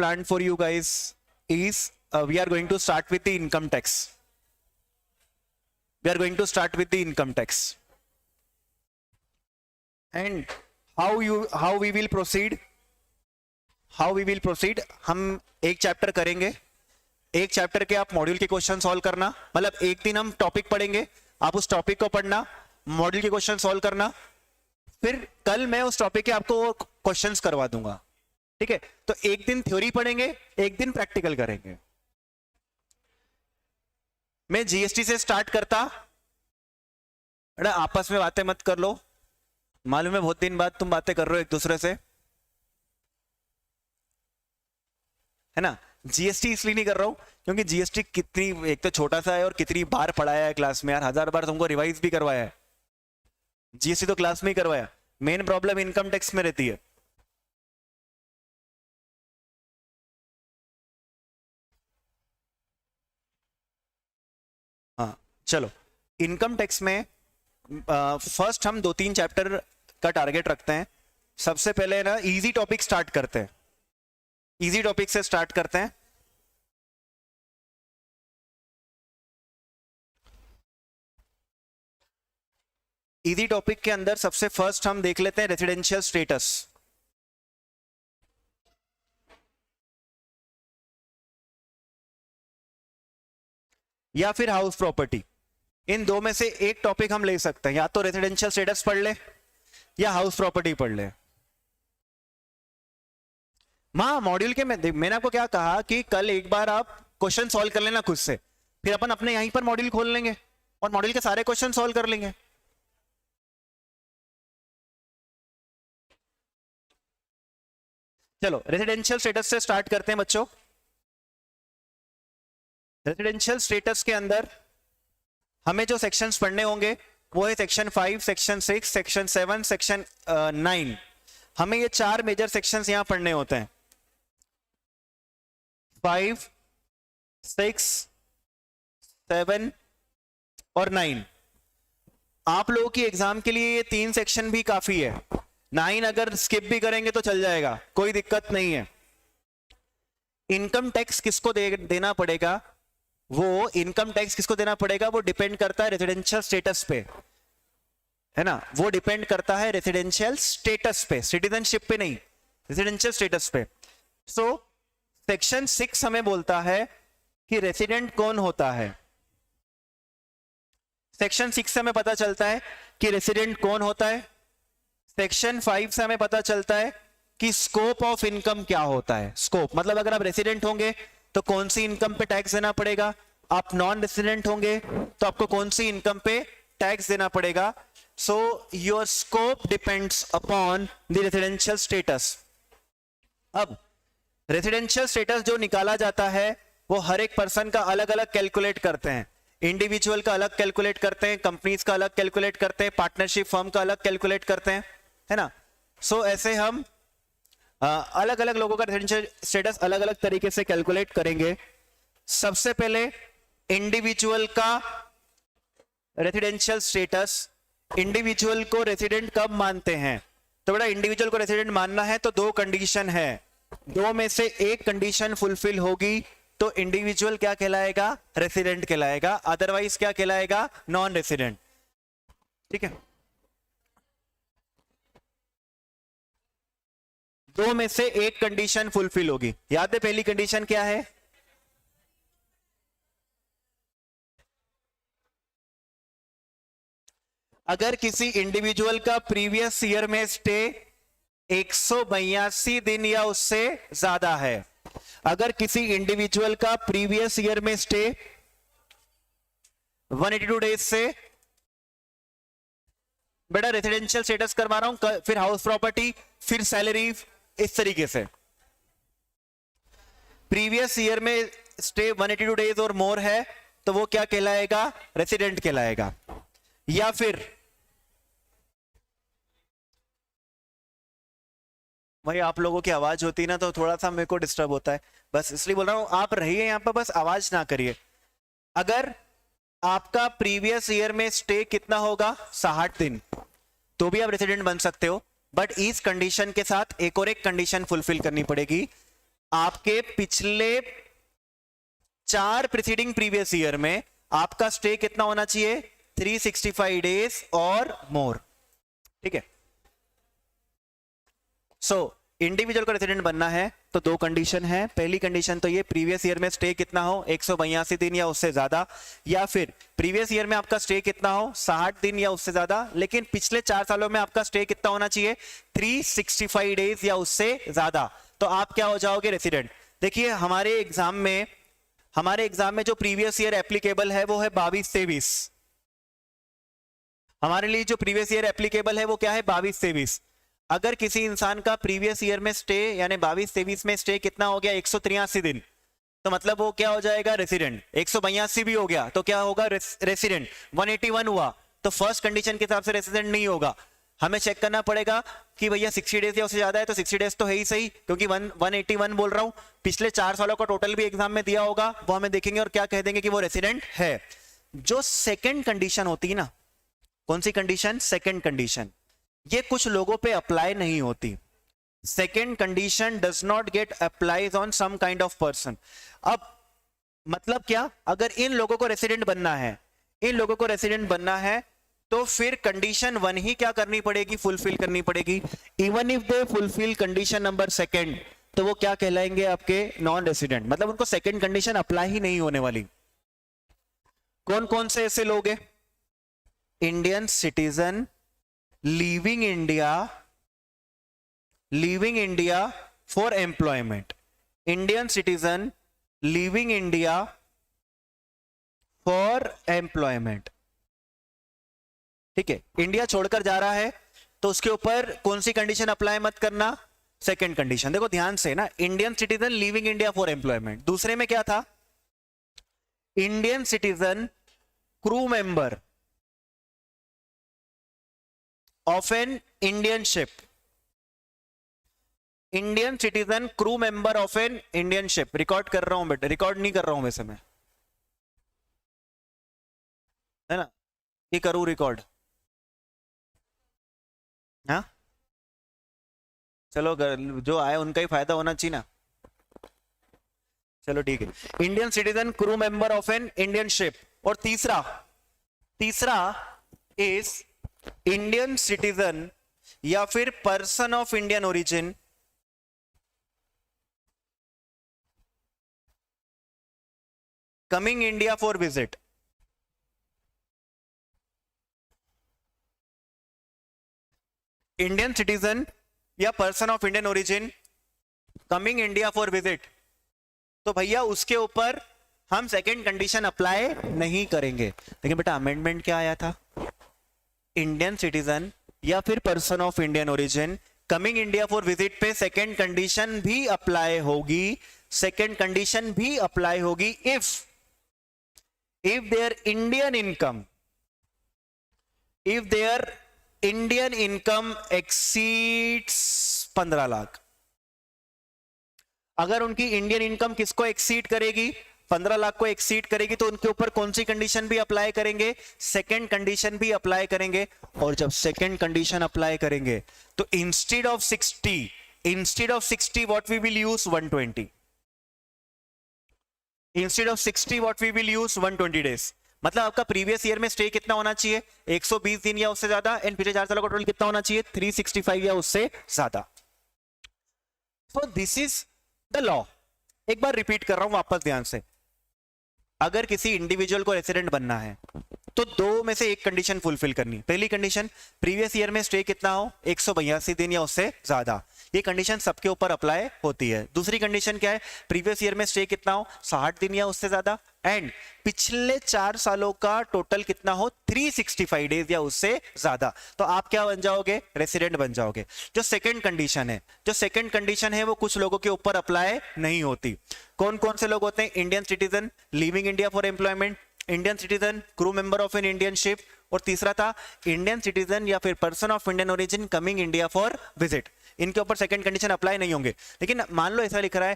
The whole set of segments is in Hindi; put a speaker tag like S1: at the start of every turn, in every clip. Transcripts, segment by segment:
S1: planned for you guys is we are going to start with the income tax. We are going to start with the income tax. And how we will proceed? How we will proceed? हम एक चैप्टर करेंगे, एक चैप्टर के आप मॉड्यूल के क्वेश्चन सॉल्व करना, मतलब एक दिन हम टॉपिक पढ़ेंगे, आप उस टॉपिक को पढ़ना, मॉड्यूल के क्वेश्चन सॉल्व करना, फिर कल मैं उस टॉपिक के आपको क्वेश्चंस करवा दूंगा, ठीक है? तो एक दिन थ्योरी पढ़ेंगे, एक दिन प्रैक्टिकल करेंगे। मैं जीएसटी से स्टार्ट करता, अरे आपस में बातें मत कर लो, मालूम है बहुत दिन बाद तुम बातें कर रहे हो एक दूसरे से, है ना? जीएसटी इसलिए नहीं कर रहा हूं क्योंकि जीएसटी कितनी, एक तो छोटा सा है और कितनी बार पढ़ाया है क्लास में यार, 1000 बार तुमको रिवाइज भी करवाया है। जीएसटी तो क्लास में ही करवाया, मेन प्रॉब्लम इनकम टैक्स में रहती है। हाँ चलो, इनकम टैक्स में फर्स्ट हम 2-3 चैप्टर का टारगेट रखते हैं। सबसे पहले ना इजी टॉपिक स्टार्ट करते हैं, इजी टॉपिक से स्टार्ट करते हैं। इजी टॉपिक के अंदर सबसे फर्स्ट हम देख लेते हैं रेजिडेंशियल स्टेटस। या फिर हाउस प्रॉपर्टी, इन दो में से एक टॉपिक हम ले सकते हैं, या तो रेजिडेंशियल स्टेटस पढ़ ले या हाउस प्रॉपर्टी पढ़ ले। मां मॉड्यूल के मैंने आपको क्या कहा कि कल एक बार आप क्वेश्चन सॉल्व कर लेना खुद से, फिर अपन अपने यहीं पर मॉड्यूल खोल लेंगे और मॉड्यूल के सारे क्वेश्चन सॉल्व कर लेंगे। चलो रेजिडेंशियल स्टेटस से स्टार्ट करते हैं बच्चों। रेजिडेंशियल स्टेटस के अंदर हमें जो सेक्शंस पढ़ने होंगे वो है सेक्शन 5, सेक्शन 6, सेक्शन 7, सेक्शन 9। हमें ये 4 मेजर सेक्शंस यहां पढ़ने होते हैं, 5, 6, 7 और 9। आप लोगों की एग्जाम के लिए ये 3 सेक्शन भी काफी है, 9 अगर स्किप भी करेंगे तो चल जाएगा, कोई दिक्कत नहीं है। इनकम टैक्स किसको देना पड़ेगा, वो इनकम टैक्स किसको देना पड़ेगा वो डिपेंड करता है रेजिडेंशियल स्टेटस पे, है ना? वो डिपेंड करता है रेजिडेंशियल स्टेटस पे, सिटीजनशिप पे नहीं, रेजिडेंशियल स्टेटस पे। सो सेक्शन 6 हमें बोलता है कि रेसिडेंट कौन होता है। सेक्शन 6 से हमें पता चलता है कि रेसिडेंट कौन होता है। सेक्शन 5 से हमें पता चलता है कि स्कोप ऑफ इनकम क्या होता है। स्कोप मतलब अगर आप रेसिडेंट होंगे तो कौन सी इनकम पे टैक्स देना पड़ेगा, आप नॉन रेसिडेंट होंगे तो आपको कौन सी इनकम पे टैक्स देना पड़ेगा। So your scope depends upon the residential status. अब रेसिडेंशियल स्टेटस जो निकाला जाता है वो हर एक पर्सन का अलग अलग कैलकुलेट करते हैं, इंडिविजुअल का अलग कैलकुलेट करते हैं, कंपनीज का अलग कैलकुलेट करते हैं, पार्टनरशिप फर्म का अलग कैलकुलेट करते हैं, है ना? सो ऐसे हम अलग अलग लोगों का रेजिडेंशियल स्टेटस अलग अलग तरीके से कैलकुलेट करेंगे। सबसे पहले इंडिविजुअल का रेजिडेंशियल स्टेटस, इंडिविजुअल को रेजिडेंट कब मानते हैं? तो बेटा इंडिविजुअल को रेजिडेंट मानना है तो 2 कंडीशन है, 2 में से एक कंडीशन फुलफिल होगी तो इंडिविजुअल क्या कहलाएगा? रेजिडेंट कहलाएगा, अदरवाइज क्या कहलाएगा? Non resident. ठीक है, 2 में से एक कंडीशन फुलफिल होगी। याद है पहली कंडीशन क्या है? अगर किसी इंडिविजुअल का प्रीवियस ईयर में स्टे 182 दिन या उससे ज्यादा है, अगर किसी इंडिविजुअल का प्रीवियस ईयर में स्टे 182 डेज से, बेटा रेजिडेंशियल स्टेटस करवा रहा हूं, फिर हाउस प्रॉपर्टी, फिर सैलरी, इस तरीके से। प्रीवियस ईयर में स्टे 182 डेज और मोर है तो वो क्या कहलाएगा? रेसिडेंट कहलाएगा। या फिर भाई आप लोगों की आवाज होती है ना तो थोड़ा सा मेरे को डिस्टर्ब होता है, बस इसलिए बोल रहा हूं आप रहिए यहां पर, बस आवाज ना करिए। अगर आपका प्रीवियस ईयर में स्टे कितना होगा? 60 दिन, तो भी आप रेसिडेंट बन सकते हो, बट इस कंडीशन के साथ एक और एक कंडीशन फुलफिल करनी पड़ेगी आपके पिछले 4 प्रीसीडिंग प्रीवियस ईयर में आपका स्टे कितना होना चाहिए, 365 डेज और मोर। ठीक है। सो इंडिविजुअल को रेसिडेंट बनना है तो 2 कंडीशन है। पहली कंडीशन तो ये प्रीवियस ईयर में स्टे कितना हो, 182 दिन या उससे ज्यादा, या फिर प्रीवियस ईयर में आपका स्टे कितना हो, 60 दिन या उससे ज्यादा, लेकिन पिछले 4 सालों में आपका स्टे कितना होना चाहिए, 365 डेज या उससे ज्यादा, तो आप क्या हो जाओगे, रेसिडेंट। देखिए हमारे एग्जाम में जो प्रीवियस ईयर एप्लीकेबल है वो है 22-23। हमारे लिए जो प्रीवियस ईयर एप्लीकेबल है वो क्या है, 22-23। अगर किसी इंसान का प्रीवियस ईयर में स्टे यानी 22-23 में स्टे कितना हो गया, 183 दिन, तो मतलब वो क्या हो जाएगा, रेसिडेंट। 182 भी हो गया तो क्या होगा, रेसिडेंट। 181 हुआ तो फर्स्ट कंडीशन के हिसाब से रेसिडेंट नहीं होगा। हमें चेक करना पड़ेगा कि भैया 60 डेज या उससे ज्यादा है, तो 60 डेज तो है ही सही, क्योंकि 181 बोल रहा हूं। पिछले 4 सालों का टोटल भी एग्जाम में दिया होगा, वो हमें देखेंगे और क्या कह देंगे कि वो रेसिडेंट है। जो सेकेंड कंडीशन होती है ना, कौन सी कंडीशन, सेकेंड कंडीशन, ये कुछ लोगों पे अप्लाई नहीं होती। Second condition does not get applies on some kind of person. अब मतलब क्या, अगर इन लोगों को रेसिडेंट बनना है तो फिर कंडीशन 1 ही क्या करनी पड़ेगी, फुलफिल करनी पड़ेगी। Even if they fulfil condition number 2 तो वो क्या कहलाएंगे, आपके नॉन रेसिडेंट, मतलब उनको सेकेंड कंडीशन अप्लाई ही नहीं होने वाली। कौन कौन से ऐसे लोग हैं, Indian citizen leaving India for employment, Indian citizen leaving India for employment. ठीक है, इंडिया छोड़कर जा रहा है तो उसके ऊपर कौन सी कंडीशन अप्लाई मत करना, सेकंड कंडीशन। देखो ध्यान से ना, Indian citizen leaving India for employment, दूसरे में क्या था, Indian citizen crew member of an Indian ship, Indian citizen crew member of an Indian ship. Record कर रहा हूं बेटा, रिकॉर्ड नहीं कर रहा हूं वैसे मैं, है ना, ये करूं रिकॉर्ड, हाँ चलो जो आए उनका ही फायदा होना चाहिए ना। चलो ठीक है, Indian citizen crew member of an Indian ship. और तीसरा इज इंडियन सिटीजन या फिर person of Indian origin coming India for visit. Indian citizen या person of Indian origin coming India for visit, तो भैया उसके ऊपर हम सेकंड कंडीशन अप्लाई नहीं करेंगे। लेकिन बेटा अमेंडमेंट क्या आया था, इंडियन सिटीजन या फिर person of Indian origin coming India for visit पे सेकंड कंडीशन भी अप्लाई होगी, सेकंड कंडीशन भी अप्लाई होगी if their Indian income exceeds 15 lakh. अगर उनकी इंडियन इनकम किसको एक्सीड करेगी, 15 लाख को एक्सीड करेगी, तो उनके ऊपर कौन सी कंडीशन भी अप्लाई करेंगे, सेकंड कंडीशन भी अप्लाई करेंगे। और जब सेकंड कंडीशन अप्लाई करेंगे तो instead of 60 what we will use 120, instead of 60 what we will use 120 days. मतलब आपका प्रीवियस ईयर में स्टे कितना होना चाहिए, 120 दिन या उससे ज्यादा, एंड पिछले 4 सालों का टोटल कितना होना चाहिए, 365 या उससे ज्यादा। So this is the law. एक बार रिपीट कर रहा हूं वापस ध्यान से, अगर किसी इंडिविजुअल को रेसिडेंट बनना है तो 2 में से एक कंडीशन फुलफिल करनी। पहली कंडीशन, प्रीवियस ईयर में स्टे कितना हो, 182 दिन या उससे ज्यादा, ये कंडीशन सबके ऊपर अप्लाई होती है। दूसरी कंडीशन क्या है, प्रीवियस ईयर में स्टे कितना हो, 60 दिन या उससे ज्यादा, एंड पिछले 4 सालों का टोटल कितना हो, 365 डेज या उससे ज्यादा, तो आप क्या बन जाओगे, रेसिडेंट बन जाओगे। जो सेकंड कंडीशन है वो कुछ लोगों के ऊपर अप्लाई नहीं होती। कौन कौन से लोग होते हैं, Indian citizen living India for employment, Indian citizen crew member of an Indian ship, और तीसरा था इंडियन सिटीजन या फिर person of Indian origin coming India for visit. इनके ऊपर सेकंड कंडीशन अप्लाई नहीं होंगे। लेकिन मान लो ऐसा लिख रहा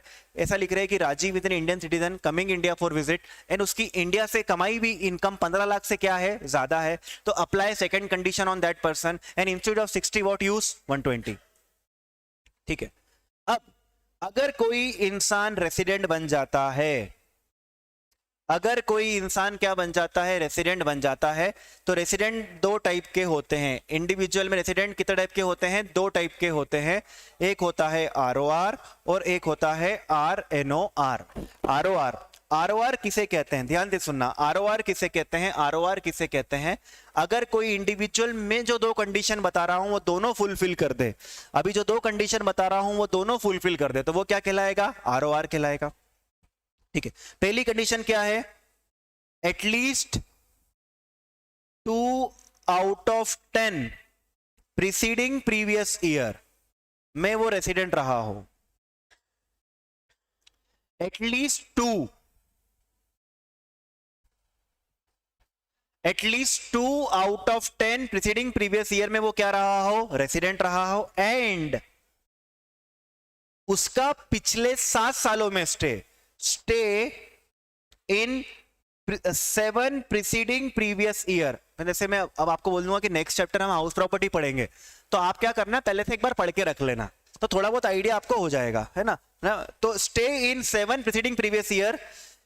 S1: है कि Rajiv with an Indian citizen coming India for visit and उसकी इंडिया से कमाई भी इनकम 15 लाख से क्या है, ज्यादा है, तो apply second condition on that person and instead of 60 what use 120। ठीक है, अब अगर कोई इंसान रेसिडेंट बन जाता है, अगर कोई इंसान क्या बन जाता है, रेसिडेंट बन जाता है, तो रेसिडेंट दो टाइप के होते हैं। इंडिविजुअल में रेसिडेंट कितने टाइप के होते हैं? दो टाइप के होते हैं। एक होता है ROR और एक होता है RNOR। ROR, ROR किसे कहते हैं? ध्यान से सुनना, ROR किसे कहते हैं? ROR किसे कहते हैं? अगर कोई इंडिविजुअल में जो दो कंडीशन बता रहा हूं वो दोनों फुलफिल कर दे, अभी जो दो कंडीशन बता रहा हूं वो दोनों फुलफिल कर दे, तो वो क्या कहलाएगा? ROR कहलाएगा। ठीक है, पहली कंडीशन क्या है? At least 2 out of 10 preceding previous year में वो रेसिडेंट रहा हो। At least 2 out of 10 preceding previous year में वो क्या रहा हो? रेसिडेंट रहा हो। एंड उसका पिछले 7 सालों में stay in 7 preceding previous year. जैसे मैं अब आपको बोल दूंगा कि नेक्स्ट चैप्टर हम हाउस प्रॉपर्टी पढ़ेंगे, तो आप क्या करना, पहले से एक बार पढ़ के रख लेना, तो थोड़ा बहुत आइडिया आपको हो जाएगा, है ना? तो stay in 7 preceding previous year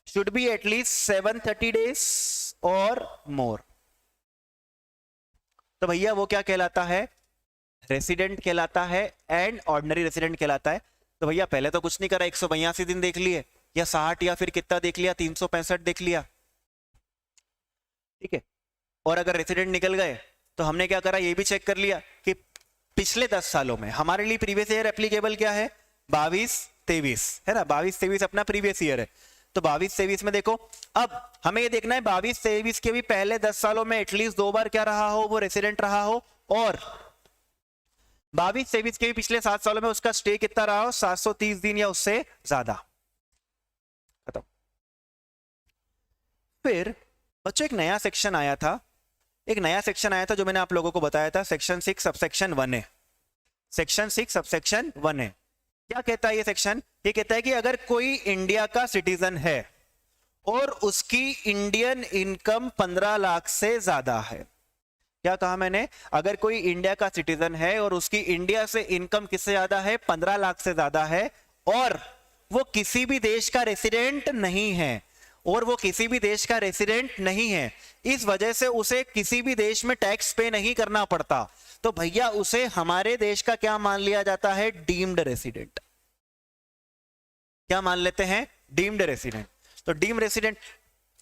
S1: should be at least 730 days और मोर। तो भैया वो क्या कहलाता है? रेसिडेंट कहलाता है एंड ऑर्डिनरी रेसिडेंट कहलाता है। तो भैया पहले तो कुछ नहीं करा, 182 दिन देख लिए, या 60, या फिर कितना देख लिया, 365 देख लिया, ठीक है। और अगर रेसिडेंट निकल गए तो हमने क्या करा, ये भी चेक कर लिया कि पिछले 10 सालों में हमारे लिए प्रीवियस ईयर एप्लीकेबल क्या है? 22-23, है ना? 22-23 अपना प्रीवियस ईयर है। तो 22-23 में देखो, अब हमें ये देखना है 22-23 के भी पहले 10 सालों में एटलीस्ट 2 बार क्या रहा हो? वो रेसिडेंट रहा हो। और 22-23 के भी पिछले 7 सालों में उसका स्टे कितना रहा हो? 730 दिन या उससे ज्यादा। खत्म। फिर बच्चों एक नया सेक्शन आया था, जो मैंने आप लोगों को बताया था, section 6 subsection 1A। Section 6 subsection 1A क्या कहता है ये सेक्शन? ये कहता है कि अगर कोई इंडिया का सिटीजन है और उसकी इंडियन इनकम 15 लाख से ज्यादा है। क्या कहा मैंने? अगर कोई इंडिया का सिटीजन है और उसकी इंडिया से इनकम किससे ज्यादा है? 15 लाख से ज्यादा है, और वो किसी भी देश का रेसिडेंट नहीं है, इस वजह से उसे किसी भी देश में टैक्स पे नहीं करना पड़ता, तो भैया उसे हमारे देश का क्या मान लिया जाता है? Deemed resident. क्या मान लेते हैं? Deemed resident. तो डीम्ड रेसिडेंट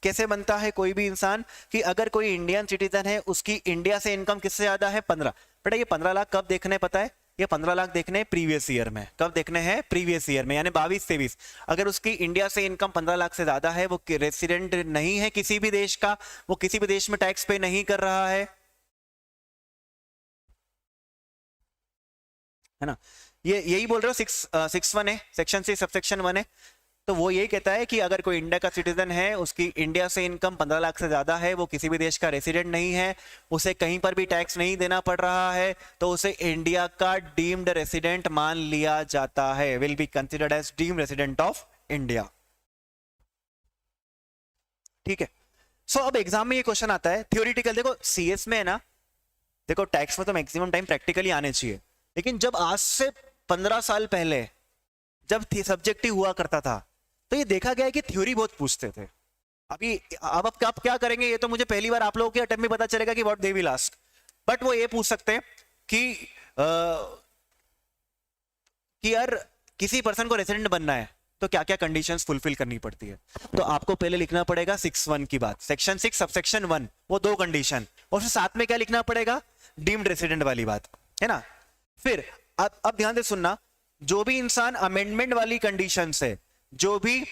S1: कैसे बनता है कोई भी इंसान? कि अगर कोई इंडियन सिटीजन है, उसकी इंडिया से इनकम किससे ज्यादा है? 15। बेटा ये 15 लाख कब देखने पता है? ये 15 लाख देखने हैं प्रीवियस ईयर में। कब देखने हैं? प्रीवियस ईयर में, यानी 22-23। अगर उसकी इंडिया से इनकम 15 लाख से ज्यादा है, वो रेसिडेंट नहीं है किसी भी देश का, वो किसी भी देश में टैक्स पे नहीं कर रहा है ना? ये यही बोल रहे हो 6-1 सेक्शन 6 सबसेक्शन 1 है। तो वो यही कहता है कि अगर कोई इंडिया का सिटीजन है, उसकी इंडिया से इनकम 15 लाख से ज्यादा है, वो किसी भी देश का रेसिडेंट नहीं है, उसे कहीं पर भी टैक्स नहीं देना पड़ रहा है, तो उसे इंडिया का डीम्ड रेसिडेंट मान लिया जाता है, will be considered as deemed resident of India. ठीक है। सो अब एग्जाम में ये क्वेश्चन आता है थियोरिटिकल। देखो सीएस में है ना, देखो टैक्स में तो मैक्सिमम टाइम प्रैक्टिकली आने चाहिए, लेकिन जब आज से 15 साल पहले जब सब्जेक्टिव हुआ करता था, तो ये देखा गया है कि थ्योरी बहुत पूछते थे। अभी अब आप क्या करेंगे, ये तो मुझे पहली बार आप लोगों के अटेम्प्ट में पता चलेगा कि what they will ask, but वो ये पूछ सकते हैं कि यार किसी पर्सन को रेसिडेंट बनना है तो क्या क्या कंडीशंस फुलफिल करनी पड़ती है। तो आपको पहले लिखना पड़ेगा 6(1) की बात, सेक्शन 6 सबसेक्शन 1, वो 2 कंडीशन, और फिर साथ में क्या लिखना पड़ेगा? डीम्ड रेसिडेंट वाली बात, है ना? फिर अब ध्यान से सुनना, जो भी इंसान अमेंडमेंट वाली कंडीशन से, जो भी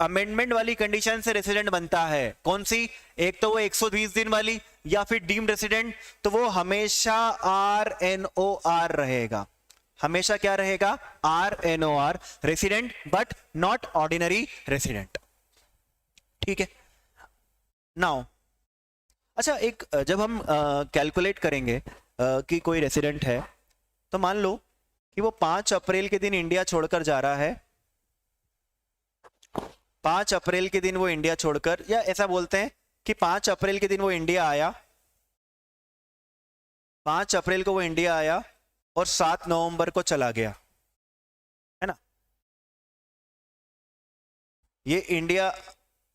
S1: अमेंडमेंट वाली कंडीशन से रेसिडेंट बनता है, कौन सी? एक तो वो 120 दिन वाली, या फिर डीम्ड रेसिडेंट, तो वो हमेशा RNOR रहेगा। हमेशा क्या रहेगा? RNOR, resident but not ordinary resident. ठीक है। नाउ अच्छा, एक जब हम कैलकुलेट करेंगे कि कोई रेसिडेंट है, तो मान लो कि वो 5 अप्रैल के दिन इंडिया छोड़कर जा रहा है। 5 अप्रैल के दिन वो इंडिया छोड़कर, या ऐसा बोलते हैं कि 5 अप्रैल के दिन वो इंडिया आया, 5 अप्रैल को वो इंडिया आया और 7 नवंबर को चला गया। ये इंडिया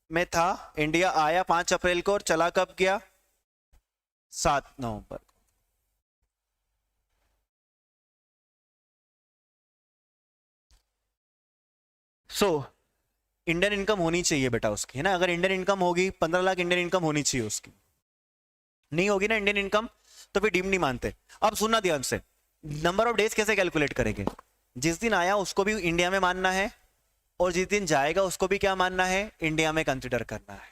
S1: में था, इंडिया आया 5 अप्रैल को और चला कब गया? 7 नवंबर को। इंडियन इनकम होनी चाहिए बेटा उसकी, है ना। अगर इंडियन इनकम होगी 15 लाख इंडियन इनकम होनी चाहिए उसकी, नहीं होगी ना इंडियन इनकम तो फिर डीम नहीं मानते। अब सुनना ध्यान से, नंबर ऑफ डेज कैसे कैलकुलेट करेंगे? जिस दिन आया उसको भी इंडिया में मानना है और जिस दिन जाएगा उसको भी क्या मानना है? इंडिया में कंसिडर करना है।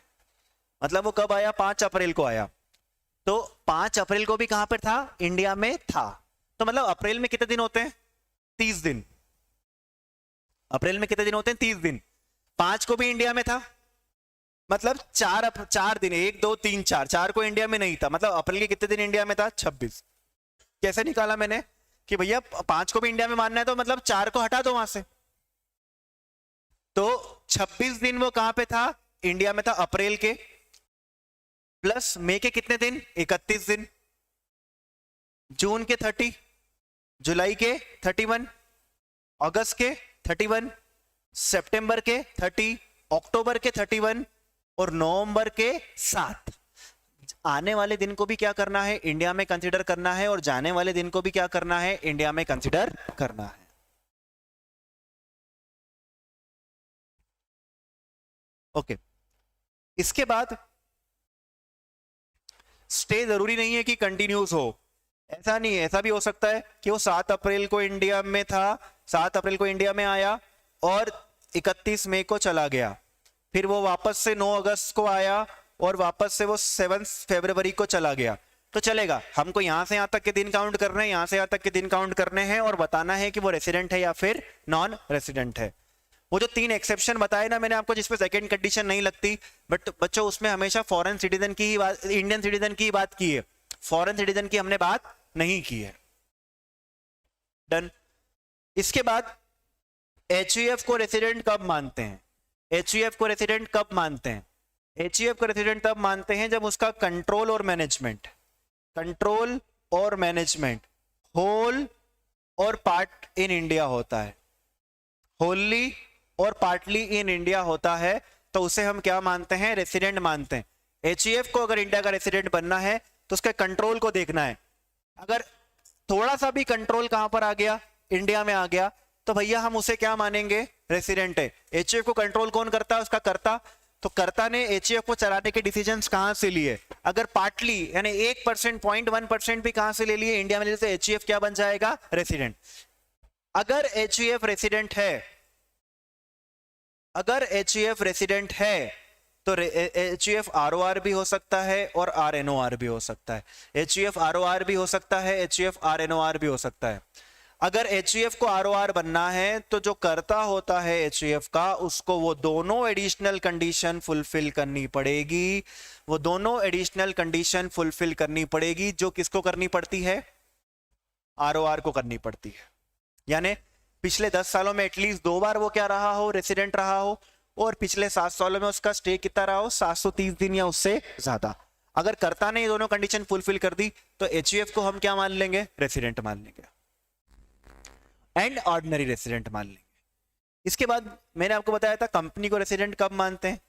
S1: मतलब वो कब आया? 5 अप्रैल को आया, तो 5 अप्रैल को भी कहां पर था? इंडिया में था। तो मतलब अप्रैल में कितने दिन होते हैं? 30 दिन। अप्रैल में कितने दिन होते हैं? 30 दिन। 5 को भी इंडिया में था, मतलब 4 दिन, 1 2 3 4, 4 को इंडिया में नहीं था, मतलब अप्रैल के कितने दिन इंडिया में था? 26। कैसे निकाला मैंने कि भैया 5 को भी इंडिया में मानना है तो मतलब 4 को हटा दो वहां से, तो 26 दिन वो कहां पे था? इंडिया में था। अप्रैल के प्लस मई के कितने दिन? 31 दिन, जून के 30, जुलाई के 31, अगस्त के 31, सितंबर के 30, अक्टूबर के 31 और नवंबर के 7। आने वाले दिन को भी क्या करना है? इंडिया में कंसीडर करना है, और जाने वाले दिन को भी क्या करना है? इंडिया में कंसीडर करना है। ओके, इसके बाद स्टे जरूरी नहीं है कि कंटिन्यूस हो, ऐसा नहीं है। ऐसा भी हो सकता है कि वो 7 अप्रैल को इंडिया में था, 7 अप्रैल को इंडिया में आया और 31 मई को चला गया, फिर वो वापस से 9 अगस्त को आया और वापस से वो 7 फरवरी को चला गया, तो चलेगा। हमको यहां से यहां तक के दिन काउंट करने हैं, यहां से यहां तक के दिन काउंट करने हैं और बताना है कि वो रेसिडेंट है या फिर नॉन रेसिडेंट है। वो जो 3 एक्सेप्शन बताए ना मैंने आपको, जिसपे सेकंड कंडीशन नहीं लगती, बट बच्चों उसमें हमेशा फॉरेन सिटीजन की ही बात, इंडियन सिटीजन की ही बात की है, फॉरेन सिटीजन की हमने बात नहीं की है। डन। इसके बाद एचयूएफ को रेसिडेंट कब मानते हैं? एचयूएफ को रेसिडेंट कब मानते हैं? एचयूएफ को रेसिडेंट तब मानते हैं जब उसका कंट्रोल और मैनेजमेंट होल और पार्ट इन इंडिया होता है, होली और पार्टली इन इंडिया होता है, तो उसे हम क्या मानते हैं? रेसिडेंट मानते हैं। एचईएफ को अगर इंडिया का रेसिडेंट बनना है तो उसके कंट्रोल को देखना है। अगर थोड़ा सा भी कंट्रोल कहां पर आ गया? इंडिया में आ गया, तो भैया हम उसे क्या मानेंगे? रेसिडेंट है। एचईएफ को कंट्रोल कौन करता है? उसका कर्ता। तो कर्ता ने एचईएफ को चलाने के डिसीजंस कहां से लिए? अगर पार्टली यानी 1%, 0.1% भी कहां से ले लिए? इंडिया में ले, तो एचईएफ क्या बन जाएगा? रेसिडेंट। अगर एचईएफ रेसिडेंट है, अगर एचईएफ रेसिडेंट है तो एचईएफ आरओआर भी हो सकता है और आरएनओआर भी हो सकता है। एचईएफ आरओआर भी हो सकता है, एचईएफ आरएनओआर भी हो सकता है। अगर एचईएफ को आरओआर बनना है तो जो कर्ता होता है एचईएफ का, उसको वो दोनों एडिशनल कंडीशन फुलफिल करनी पड़ेगी। वो दोनों एडिशनल कंडीशन फुलफिल करनी पड़ेगी, जो किसको करनी पड़ती है? आरओआर को करनी पड़ती है। यानी पिछले 10 सालों में एटलीस्ट 2 बार वो क्या रहा हो? रेसिडेंट रहा हो, और पिछले 7 सालों में उसका स्टे कितना रहा हो? 730 दिन या उससे ज्यादा। अगर कर्ता ने ये दोनों कंडीशन फुलफिल कर दी तो एचयूएफ को हम क्या मान लेंगे? रेसिडेंट मान लेंगे, एंड ऑर्डिनरी रेसिडेंट मान लेंगे। इसके बाद मैंने आपको बताया था कंपनी को रेसिडेंट कब मानते हैं।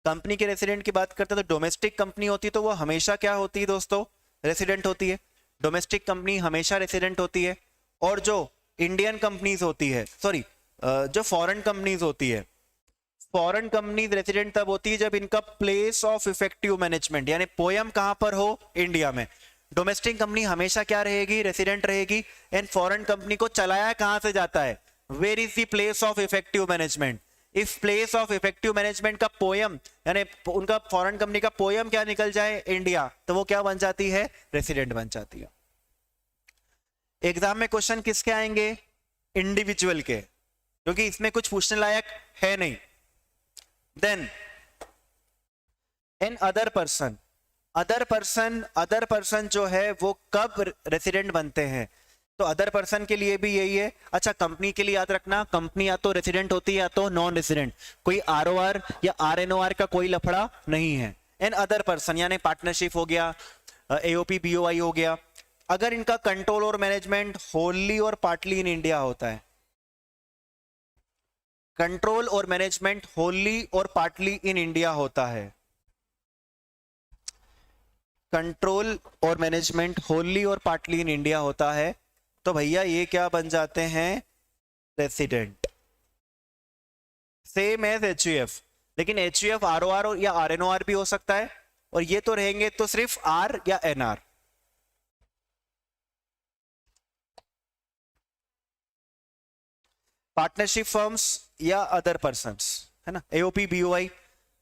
S1: कंपनी के रेसिडेंट की बात करते हैं तो डोमेस्टिक कंपनी होती है तो वो हमेशा क्या होती है दोस्तों? रेसिडेंट होती है। डोमेस्टिक कंपनी हमेशा रेसिडेंट होती है। और जो इंडियन कंपनीज होती है, सॉरी जो फॉरेन कंपनीज होती है, फॉरेन कंपनीज रेसिडेंट तब होती है जब इनका प्लेस ऑफ इफेक्टिव मैनेजमेंट यानी पोयम कहां पर हो? इंडिया में। डोमेस्टिक कंपनी हमेशा क्या रहेगी? रेसिडेंट रहेगी। एंड फॉरेन कंपनी को चलाया कहां से जाता है? Where is the place of effective management? If place of effective management का पोयम यानी उनका फॉरेन कंपनी का पोयम क्या निकल जाए? इंडिया, तो वो क्या बन जाती है? रेसिडेंट बन जाती है। एग्जाम में क्वेश्चन किसके आएंगे? इंडिविजुअल के, क्योंकि इसमें कुछ पूछने लायक है नहीं। Then another person, other person जो है वो कब रेसिडेंट बनते हैं? तो अदर पर्सन के लिए भी यही है। अच्छा, कंपनी के लिए याद रखना, कंपनी या तो रेसिडेंट होती है या तो नॉन रेसिडेंट, कोई आरओआर या आरएनओआर का कोई लफड़ा नहीं है। एन अदर पर्सन यानी पार्टनरशिप हो गया, एओपी बीओआई हो गया, अगर इनका कंट्रोल और मैनेजमेंट होली और पार्टली इन इंडिया होता है, कंट्रोल और मैनेजमेंट होली और पार्टली इन इंडिया होता है, कंट्रोल और मैनेजमेंट होली और पार्टली इन इंडिया होता है, तो भैया ये क्या बन जाते हैं, रेसिडेंट। सेम एज एचयूएफ, लेकिन एचयूएफ आरओआर या आरएनओआर भी हो सकता है, और ये तो रहेंगे तो सिर्फ आर या एनआर। पार्टनरशिप फर्म्स या अदर पर्संस, है ना, एओपी बीओआई,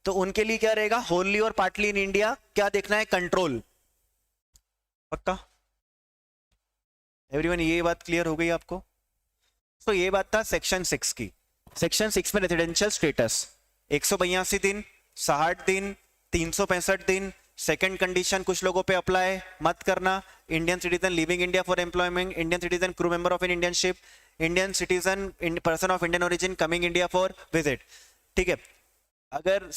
S1: तो उनके लिए क्या रहेगा, होली और पार्टली इन इंडिया। क्या देखना है, कंट्रोल। पक्का एवरीवन, ये बात क्लियर हो गई आपको? तो ये बात था सेक्शन 6 की। सेक्शन 6 में रेजिडेंशियल स्टेटस 182 दिन, 60 दिन, 365 दिन। सेकंड कंडीशन कुछ लोगों पे अप्लाई मत करना, Indian citizen living India for employment, Indian citizen crew member of an Indian ship, Indian citizen person of Indian origin coming India for visit. ठीक है, अगर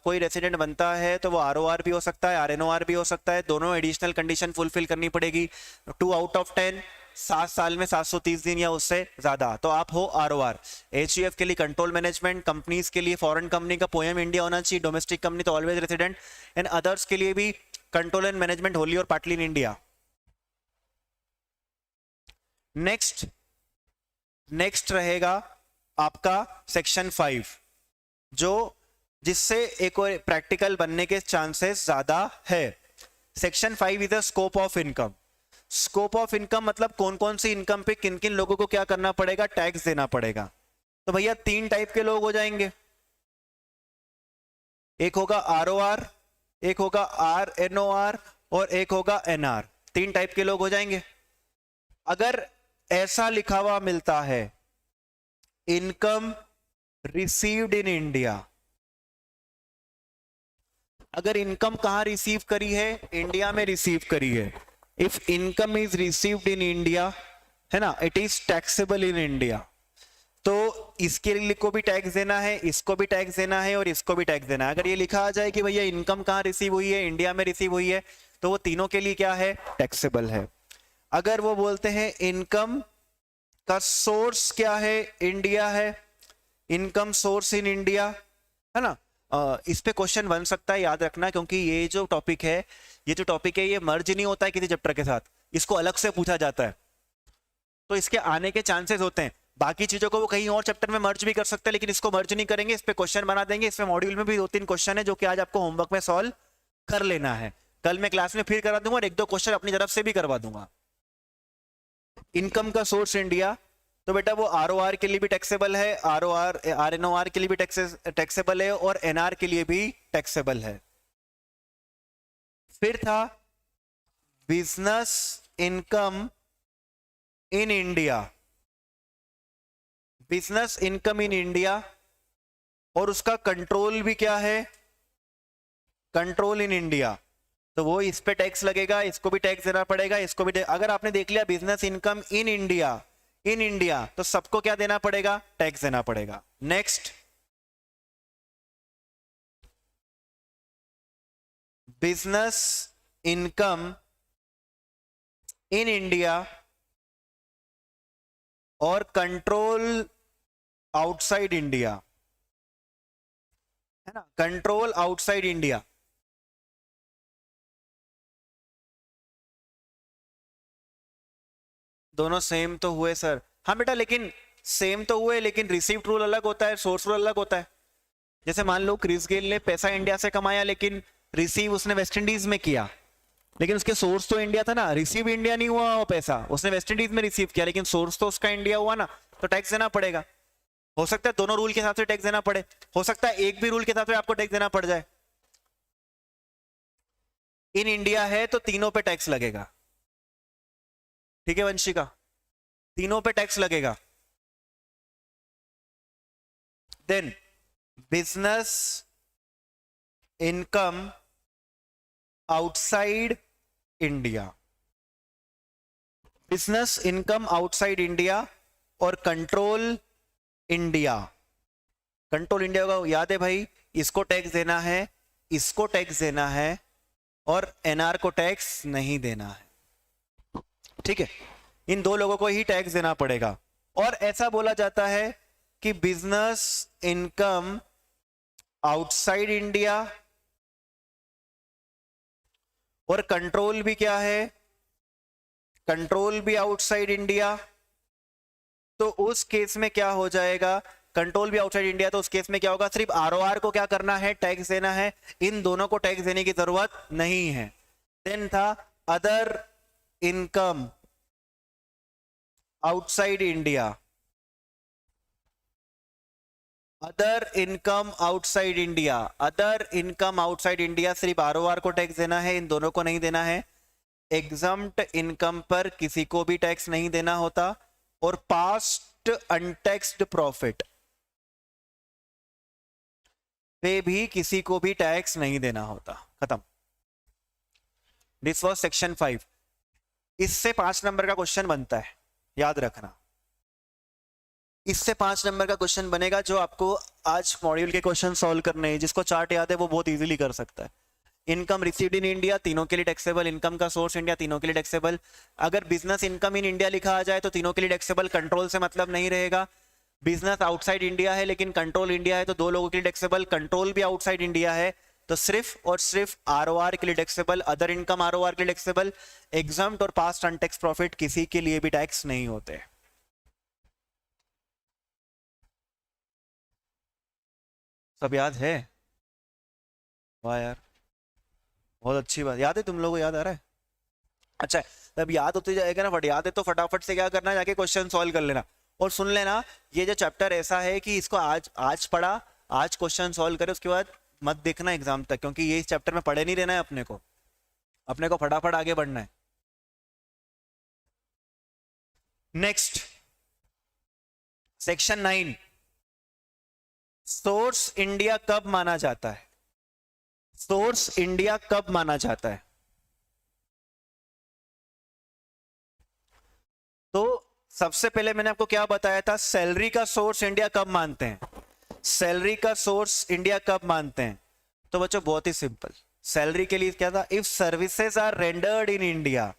S1: कोई रेसिडेंट बनता है तो वो आरओआर भी हो सकता है, आरएनओआर भी हो सकता है, दोनों एडिशनल कंडीशन फुलफिल करनी पड़ेगी। 2 आउट ऑफ 10, 7 साल में 730 दिन या उससे ज्यादा, तो आप हो आरओआर। एचयूएफ के लिए कंट्रोल मैनेजमेंट, कंपनीज के लिए फॉरेन कंपनी का पोएम इंडिया होना चाहिए, डोमेस्टिक कंपनी तो ऑलवेज रेसिडेंट, एंड अदर्स के लिए भी कंट्रोल एंड मैनेजमेंट होली और पार्टली इन इंडिया। नेक्स्ट रहेगा आपका सेक्शन 5, जो जिससे एक और प्रैक्टिकल बनने के चांसेस ज्यादा है। Section 5 is the scope of income. Scope of income मतलब कौन कौन सी इनकम पे किन किन लोगों को क्या करना पड़ेगा, टैक्स देना पड़ेगा। तो भैया 3 टाइप के लोग हो जाएंगे, एक होगा आरओआर, एक होगा आरएनओआर और एक होगा एनआर। 3 टाइप के लोग हो जाएंगे। अगर ऐसा लिखा हुआ मिलता है, इनकम रिसीव्ड इन इंडिया, अगर इनकम कहां रिसीव करी है, इंडिया में रिसीव करी है, if income is received in India, है ना, it is taxable in India, तो इसके लिए को भी टैक्स देना है, इसको भी टैक्स देना है और इसको भी टैक्स देना है। अगर ये लिखा आ जाए कि भैया इनकम कहां रिसीव हुई है, इंडिया में रिसीव हुई है, तो वो तीनों के लिए क्या है, टैक्सेबल है। अगर वो बोलते हैं इनकम का सोर्स क्या है, इंडिया है, इनकम सोर्स इन इंडिया, है ना, इस पे क्वेश्चन बन सकता है, याद रखना, क्योंकि ये जो टॉपिक है ये मर्ज नहीं होता है किसी चैप्टर के साथ, इसको अलग से पूछा जाता है, तो इसके आने के चांसेस होते हैं। बाकी चीजों को वो कहीं और चैप्टर में मर्ज भी कर सकते हैं, लेकिन इसको मर्ज नहीं करेंगे, इस पे क्वेश्चन बना देंगे। इसमें मॉड्यूल में भी 2-3 क्वेश्चन है जो कि आज आपको होमवर्क में सॉल्व कर लेना है। कल मैं क्लास में फिर करा दूंगा और 1-2 क्वेश्चन अपनी तरफ से भी करवा दूंगा। इनकम का सोर्स इंडिया, तो बेटा वो आरओआर के लिए भी टैक्सेबल है, आरएनओआर के लिए भी टैक्सेबल है और एनआर के लिए भी टैक्सेबल है। फिर था business income in India, business income in India, और उसका कंट्रोल भी क्या है, कंट्रोल इन इंडिया, तो वो इस पे टैक्स लगेगा, इसको भी टैक्स देना पड़ेगा, इसको भी। अगर आपने देख लिया बिजनेस इनकम इन इंडिया, तो सबको क्या देना पड़ेगा, टैक्स देना पड़ेगा। Next, business income in India और कंट्रोल आउटसाइड इंडिया, है ना, कंट्रोल आउटसाइड इंडिया। दोनों सेम तो हुए सर, हाँ बेटा, लेकिन सेम तो हुए, लेकिन रिसीव्ड रूल अलग होता है, सोर्स रूल अलग होता है। जैसे मान लो क्रिस गेल ने पैसा इंडिया से कमाया, लेकिन रिसीव उसने वेस्ट इंडीज में किया, लेकिन उसके सोर्स तो इंडिया था ना, रिसीव इंडिया नहीं हुआ वो पैसा, उसने वेस्ट इंडीज में रिसीव किया, लेकिन सोर्स तो उसका इंडिया हुआ ना, तो टैक्स देना पड़ेगा। हो सकता है दोनों रूल के हिसाब से टैक्स देना पड़े, हो सकता है एक भी रूल के हिसाब से आपको टैक्स देना पड़ जाए। इन इंडिया है तो तीनों पे टैक्स लगेगा, ठीक है वंशिका, तीनों पे टैक्स लगेगा। Then business income outside India, business income outside India और कंट्रोल इंडिया। कंट्रोल इंडिया का याद है भाई, इसको टैक्स देना है, इसको टैक्स देना है और एनआर को टैक्स नहीं देना है, ठीक है, इन 2 लोगों को ही टैक्स देना पड़ेगा। और ऐसा बोला जाता है कि बिजनेस इनकम आउटसाइड इंडिया और कंट्रोल भी क्या है, कंट्रोल भी आउटसाइड इंडिया, तो उस केस में क्या हो जाएगा, कंट्रोल भी आउटसाइड इंडिया, तो उस केस में क्या होगा, सिर्फ आरओआर को क्या करना है, टैक्स देना है, इन दोनों को टैक्स देने की जरूरत नहीं है। देन था other income outside India, other income outside India, other income outside India सिर्फ आरओआर को टैक्स देना है, इन दोनों को नहीं देना है। एग्जम्प्ट इनकम पर किसी को भी टैक्स नहीं देना होता, और पास्ट अनटैक्स्ड प्रॉफिट पे भी किसी को भी टैक्स नहीं देना होता। खत्म। This was section 5। इससे 5 नंबर का क्वेश्चन बनता है, याद रखना। इससे 5 नंबर का क्वेश्चन बनेगा जो आपको आज मॉड्यूल के क्वेश्चन सॉल्व करने हैं। जिसको चार्ट याद है वो बहुत इजीली कर सकता है। इनकम रिसीव्ड इन इंडिया तीनों के लिए टैक्सेबल, इनकम का सोर्स इंडिया तीनों के लिए टैक्सेबल। अगर बिजनेस इनकम इन इंडिया लिखा आ जाए तो तीनों के लिए टैक्सेबल, कंट्रोल से मतलब नहीं रहेगा। बिजनेस आउटसाइड इंडिया है लेकिन कंट्रोल इंडिया है तो 2 लोगों के लिए टैक्सेबल, कंट्रोल भी आउटसाइड इंडिया है तो सिर्फ और सिर्फ आरओआर के लिए टैक्सेबल, अदर इनकम आरओआर के लिए टैक्सेबल। एग्जम्प्ट और पास्ट अनटैक्स प्रॉफिट किसी के लिए भी टैक्स नहीं होते। सब याद है? वाह यार, बहुत अच्छी बात, याद है तुम लोगों को, याद आ रहा है? अच्छा, तब याद होते जाएगा ना, बट याद है तो फटाफट से क्या करना, जाके क्वेश्चन सॉल्व कर लेना। और सुन लेना, ये जो चैप्टर ऐसा है कि इसको आज पढ़ा, आज क्वेश्चन सॉल्व करे, उसके बाद मत देखना एग्जाम तक, क्योंकि ये इस चैप्टर में पढ़े नहीं रहना है अपने को फटाफट आगे बढ़ना है। नेक्स्ट सेक्शन 9, सोर्स इंडिया कब माना जाता है? सोर्स इंडिया कब माना जाता है? तो सबसे पहले मैंने आपको क्या बताया था, सैलरी का सोर्स इंडिया कब मानते हैं? सैलरी का सोर्स इंडिया कब मानते हैं? तो बच्चों बहुत ही सिंपल, सैलरी के लिए क्या था, if services are rendered in India.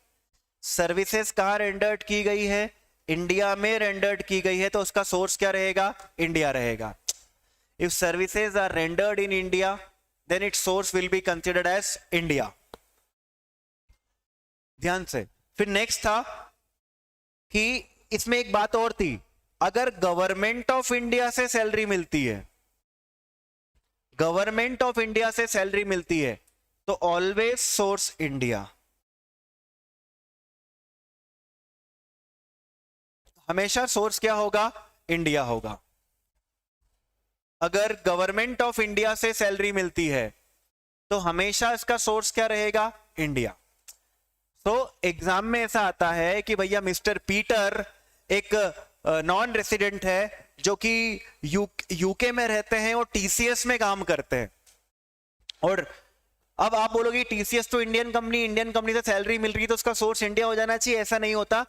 S1: Services कहां रेंडर्ड की गई है? इंडिया में रेंडर्ड की गई है, तो उसका सोर्स क्या रहेगा? इंडिया रहेगा। If services are rendered in India then its source will be considered as India। ध्यान से। फिर नेक्स्ट था कि इसमें एक बात और थी, अगर गवर्नमेंट ऑफ इंडिया से सैलरी मिलती है, गवर्नमेंट ऑफ इंडिया से सैलरी मिलती है तो ऑलवेज सोर्स इंडिया, हमेशा सोर्स क्या होगा? इंडिया होगा। अगर गवर्नमेंट ऑफ इंडिया से सैलरी मिलती है तो हमेशा इसका सोर्स क्या रहेगा? इंडिया। तो एग्जाम में ऐसा आता है कि भैया मिस्टर पीटर एक नॉन रेसिडेंट है जो कि यूके में रहते हैं और टीसीएस में काम करते हैं, और अब आप बोलोगे टीसीएस तो इंडियन कंपनी से सैलरी मिल रही है तो उसका सोर्स इंडिया हो जाना चाहिए। ऐसा नहीं होता।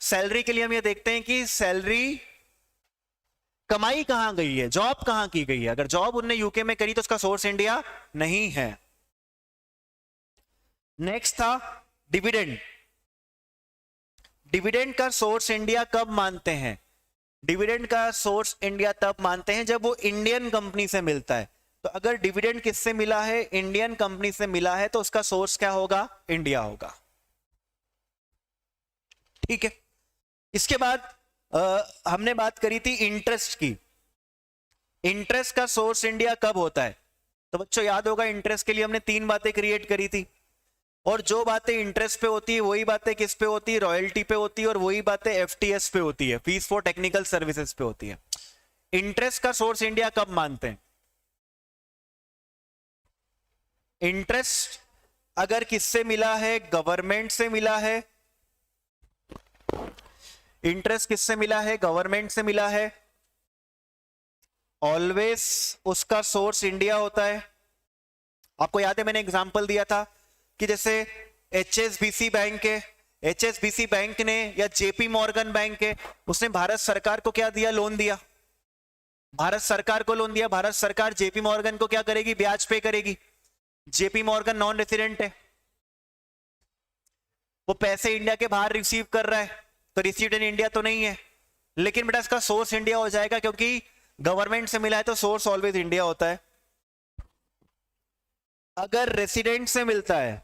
S1: सैलरी के लिए हम ये देखते हैं कि सैलरी कमाई कहां गई है, जॉब कहां की गई है। अगर जॉब उनने यूके में करी तो उसका सोर्स इंडिया नहीं है। नेक्स्ट था डिविडेंड। डिविडेंड का सोर्स इंडिया कब मानते हैं? डिविडेंड का सोर्स इंडिया तब मानते हैं जब वो इंडियन कंपनी से मिलता है। तो अगर डिविडेंड किससे मिला है? इंडियन कंपनी से मिला है तो उसका सोर्स क्या होगा? इंडिया होगा। ठीक है। इसके बाद हमने बात करी थी इंटरेस्ट की। इंटरेस्ट का सोर्स इंडिया कब होता है? तो बच्चों याद होगा, इंटरेस्ट के लिए हमने 3 बातें क्रिएट करी थी, और जो बातें इंटरेस्ट पे होती है वही बातें किस पे होती है? रॉयल्टी पे होती है, और वही बातें एफटीएस पे होती है, फीस फॉर टेक्निकल सर्विसेज पे होती है। इंटरेस्ट का सोर्स इंडिया कब मानते हैं? इंटरेस्ट अगर किससे मिला है? गवर्नमेंट से मिला है। इंटरेस्ट किससे मिला है? गवर्नमेंट से मिला है। ऑलवेज उसका सोर्स इंडिया होता है। आपको याद है मैंने एग्जांपल दिया था कि जैसे एचएसबीसी बैंक है, एचएसबीसी बैंक ने या जेपी मॉर्गन बैंक है, उसने भारत सरकार को क्या दिया? लोन दिया। भारत सरकार को लोन दिया, भारत सरकार जेपी मॉर्गन को क्या करेगी? ब्याज पे करेगी। जेपी मॉर्गन नॉन रेसिडेंट है, वो पैसे इंडिया के बाहर रिसीव कर रहा है, तो रिसीव्ड इन इंडिया तो नहीं है, लेकिन बेटा इसका सोर्स इंडिया हो जाएगा क्योंकि गवर्नमेंट से मिला है तो सोर्स ऑलवेज इंडिया होता है। अगर रेसिडेंट से मिलता है,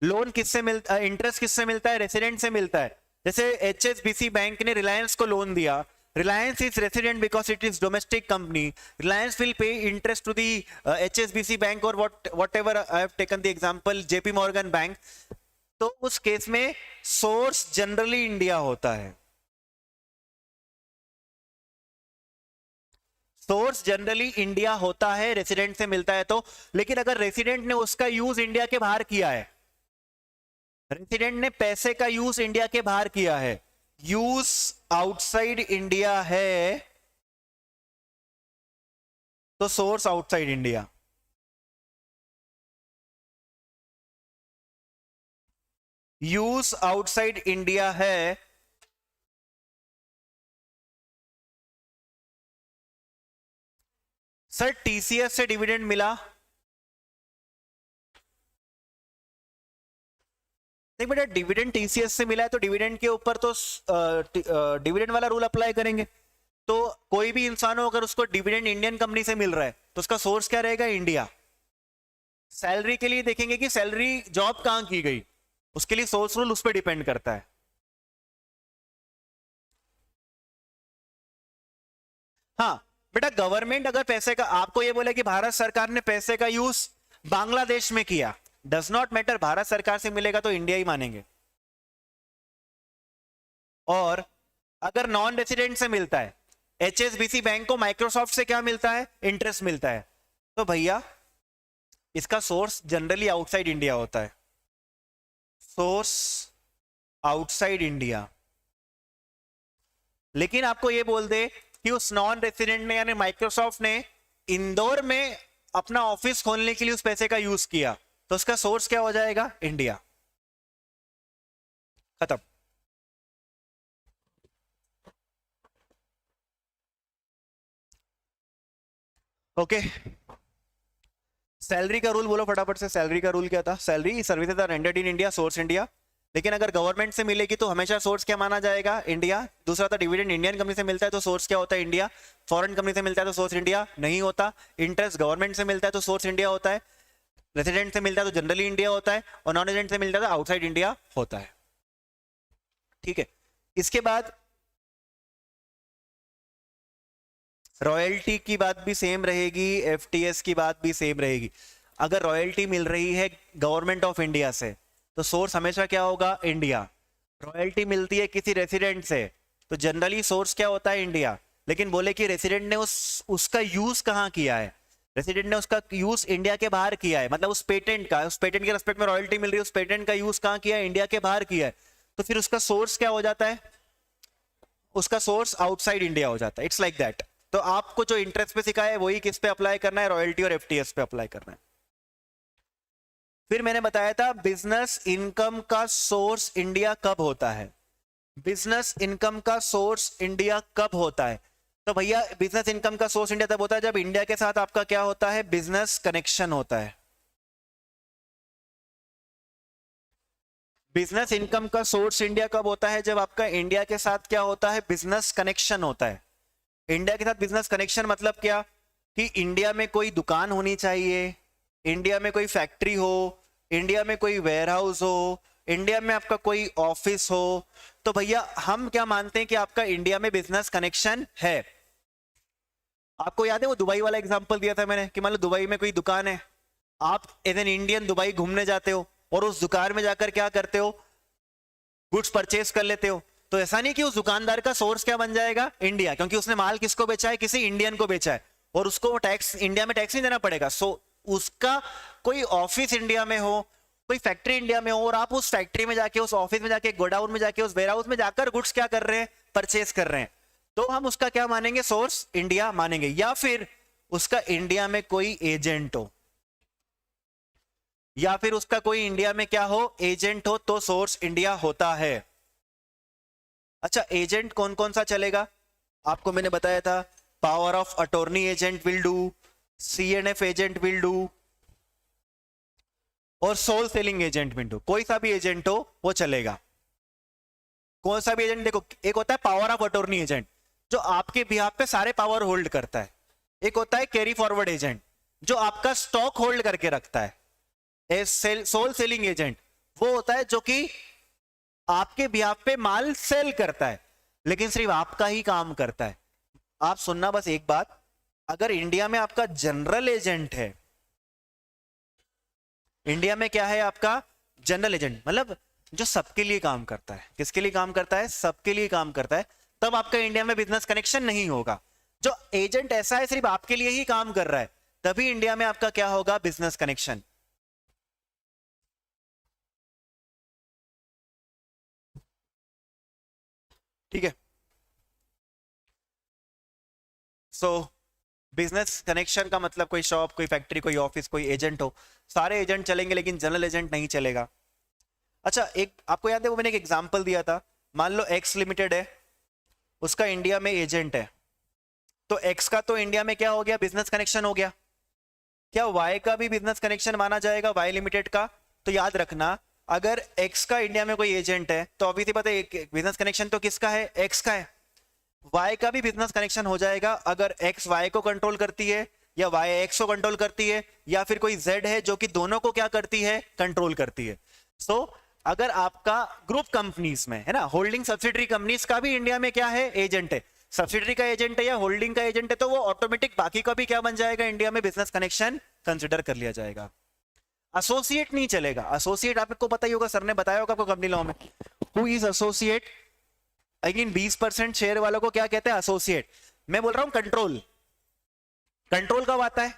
S1: लोन किससे मिलता, इंटरेस्ट किससे मिलता है, रेसिडेंट से मिलता है। जैसे एचएसबीसी बैंक ने रिलायंस को लोन दिया, Reliance is resident because it is domestic company. Reliance will pay interest to the HSBC bank or whatever I have taken the example JP Morgan bank. तो उस केस में सोर्स जनरली इंडिया होता है, सोर्स जनरली इंडिया होता है, रेसिडेंट से मिलता है तो। लेकिन अगर रेसिडेंट ने उसका यूज इंडिया के बाहर किया है, रेसिडेंट ने पैसे का यूज इंडिया के बाहर किया है, यूज आउटसाइड इंडिया है, तो source outside India. Use outside India है सर, टीसीएस से डिविडेंड मिला नहीं बेटा, डिविडेंड टीसीएस से मिला है तो डिविडेंड के ऊपर तो डिविडेंड वाला रूल अप्लाई करेंगे। तो कोई भी इंसान हो अगर उसको डिविडेंड इंडियन कंपनी से मिल रहा है तो उसका सोर्स क्या रहेगा, इंडिया। सैलरी के लिए देखेंगे कि सैलरी जॉब कहां की गई, उसके लिए सोर्स रूल उस पर डिपेंड करता है। हाँ बेटा, गवर्नमेंट अगर पैसे का आपको ये बोले कि भारत सरकार ने पैसे का यूज बांग्लादेश में किया, डज नॉट मैटर, भारत सरकार से मिलेगा तो इंडिया ही मानेंगे। और अगर नॉन रेसिडेंट से मिलता है, एचएसबीसी बैंक को माइक्रोसॉफ्ट से क्या मिलता है, इंटरेस्ट मिलता है, तो भैया इसका सोर्स जनरली आउटसाइड इंडिया होता है, सोर्स आउटसाइड इंडिया। लेकिन आपको ये बोल दे कि उस नॉन रेसिडेंट ने यानी माइक्रोसॉफ्ट ने इंदौर में अपना ऑफिस खोलने के लिए उस पैसे का यूज किया, तो उसका सोर्स क्या हो जाएगा, इंडिया। खत्म। ओके, सैलरी का रूल बोलो फटाफट से। सैलरी का रूल क्या था, salary services are rendered in India, source India. लेकिन अगर गवर्नमेंट से मिलेगी तो हमेशा सोर्स क्या माना जाएगा, इंडिया। दूसरा था डिविडेंड इंडियन कंपनी से मिलता है तो सोर्स क्या होता है, इंडिया। फॉरेन कंपनी से मिलता है तो सोर्स इंडिया नहीं होता। इंटरेस्ट गवर्नमेंट से मिलता है तो सोर्स इंडिया होता है। रेसिडेंट से मिलता है तो जनरली इंडिया होता है, और नॉन रेसिडेंट से मिलता है तो आउटसाइड इंडिया होता है। ठीक है, इसके बाद रॉयल्टी की बात भी सेम रहेगी, एफटीएस की बात भी सेम रहेगी। अगर रॉयल्टी मिल रही है गवर्नमेंट ऑफ इंडिया से तो सोर्स हमेशा क्या होगा, इंडिया। रॉयल्टी मिलती है किसी रेसिडेंट से तो जनरली सोर्स क्या होता है, इंडिया। लेकिन बोले कि रेसिडेंट ने उसका यूज कहां किया है, रेसिडेंट ने उसका यूज इंडिया के बाहर किया है, मतलब उस पेटेंट के रेस्पेक्ट में रॉयल्टी मिल रही है, उस पेटेंट का यूज कहां किया है, इंडिया के बाहर किया है, तो फिर उसका सोर्स क्या हो जाता है, उसका सोर्स आउटसाइड इंडिया हो जाता है। It's like that. तो आपको जो इंटरेस्ट पे सिखाया है वही किस पे अप्लाई करना है, रॉयल्टी और एफटीएस पे अप्लाई करना है। फिर मैंने बताया था बिजनेस इनकम का सोर्स इंडिया कब होता है, बिजनेस इनकम का सोर्स इंडिया कब होता है। तो भैया बिजनेस इनकम का सोर्स इंडिया तब होता है जब इंडिया के साथ आपका क्या होता है, बिजनेस कनेक्शन होता है। बिजनेस इनकम का सोर्स इंडिया कब होता है, जब आपका इंडिया के साथ क्या होता है, बिजनेस कनेक्शन होता है। इंडिया के साथ बिजनेस कनेक्शन मतलब क्या, कि इंडिया में कोई दुकान होनी चाहिए, इंडिया में कोई फैक्ट्री हो, इंडिया में कोई वेयरहाउस हो, इंडिया में आपका कोई ऑफिस हो, तो भैया हम क्या मानते हैं कि आपका इंडिया में बिजनेस कनेक्शन है। आपको याद है वो दुबई वाला एग्जांपल दिया था मैंने कि मान लो दुबई में कोई दुकान है, आप एज एन इंडियन दुबई घूमने जाते हो और उस दुकान में जाकर क्या करते हो, गुड्स परचेज कर लेते हो। तो ऐसा नहीं कि उस दुकानदार का सोर्स क्या बन जाएगा, इंडिया, क्योंकि उसने माल किसको बेचा है, किसी इंडियन को बेचा है, और उसको टैक्स इंडिया में टैक्स नहीं देना पड़ेगा। सो उसका कोई ऑफिस इंडिया में हो, कोई फैक्ट्री इंडिया में हो, और आप उस फैक्ट्री में जाके, उस ऑफिस में जाके, गोडाउन में जाके, उस वेयरहाउस में जाकर गुड्स क्या कर रहे हैं, परचेज कर रहे हैं, तो हम उसका क्या मानेंगे, सोर्स इंडिया मानेंगे। या फिर उसका इंडिया में कोई एजेंट हो, या फिर उसका कोई इंडिया में क्या हो, एजेंट हो, तो सोर्स इंडिया होता है। अच्छा, एजेंट कौन कौन सा चलेगा, आपको मैंने बताया था, power of attorney agent will do, CNF agent will do, और sole selling agent will do. कोई सा भी एजेंट हो वो चलेगा। कौन सा भी एजेंट, देखो एक होता है पावर ऑफ अटॉर्नी एजेंट, जो आपके बिहाफ पे सारे पावर होल्ड करता है। एक होता है कैरी फॉरवर्ड एजेंट, जो आपका स्टॉक होल्ड करके रखता है। सोल सेलिंग एजेंट वो होता है जो कि आपके बिहाफ पे माल सेल करता है, लेकिन सिर्फ आपका ही काम करता है। आप सुनना बस एक बात, अगर इंडिया में आपका जनरल एजेंट है, इंडिया में क्या है आपका जनरल एजेंट, मतलब जो सबके लिए काम करता है। किसके लिए काम करता है? सबके लिए काम करता है। तब आपका इंडिया में बिजनेस कनेक्शन नहीं होगा। जो एजेंट ऐसा है सिर्फ आपके लिए ही काम कर रहा है, तभी इंडिया में आपका क्या होगा? Business connection. ठीक है। सो बिजनेस कनेक्शन का मतलब कोई शॉप, कोई फैक्ट्री, कोई ऑफिस, कोई एजेंट हो, सारे एजेंट चलेंगे लेकिन जनरल एजेंट नहीं चलेगा। अच्छा, एक आपको याद है वो मैंने एक एग्जांपल दिया था, मान लो एक्स लिमिटेड है, उसका इंडिया में एजेंट है, तो एक्स का तो इंडिया में क्या हो गया? बिजनेस कनेक्शन हो गया। क्या वाई का भी बिजनेस कनेक्शन माना जाएगा, वाई लिमिटेड का? तो याद रखना, अगर एक्स का इंडिया में कोई एजेंट है तो ऑब्वियसली पता है बिजनेस कनेक्शन तो किसका है? एक्स का है। वाई का भी बिजनेस कनेक्शन हो जाएगा अगर एक्स वाई को कंट्रोल करती है, या वाई एक्स को कंट्रोल करती है, या फिर कोई जेड है जो कि दोनों को क्या करती है? कंट्रोल करती है। सो अगर आपका ग्रुप कंपनीज में है ना, होल्डिंग सब्सिडरी कंपनीज का भी इंडिया में क्या है? एजेंट है। सब्सिडरी का एजेंट है या होल्डिंग का एजेंट है, तो वो ऑटोमेटिक बाकी का भी क्या बन जाएगा? इंडिया में बिजनेस कनेक्शन कंसिडर कर लिया जाएगा। एसोसिएट नहीं चलेगा। एसोसिएट आपको पता ही होगा, सर ने बताया होगा आपको कंपनी लॉ में, who is associate. Again 20% share वालों को क्या कहते हैं? एसोसिएट। मैं बोल रहा हूं कंट्रोल। कंट्रोल कब आता है?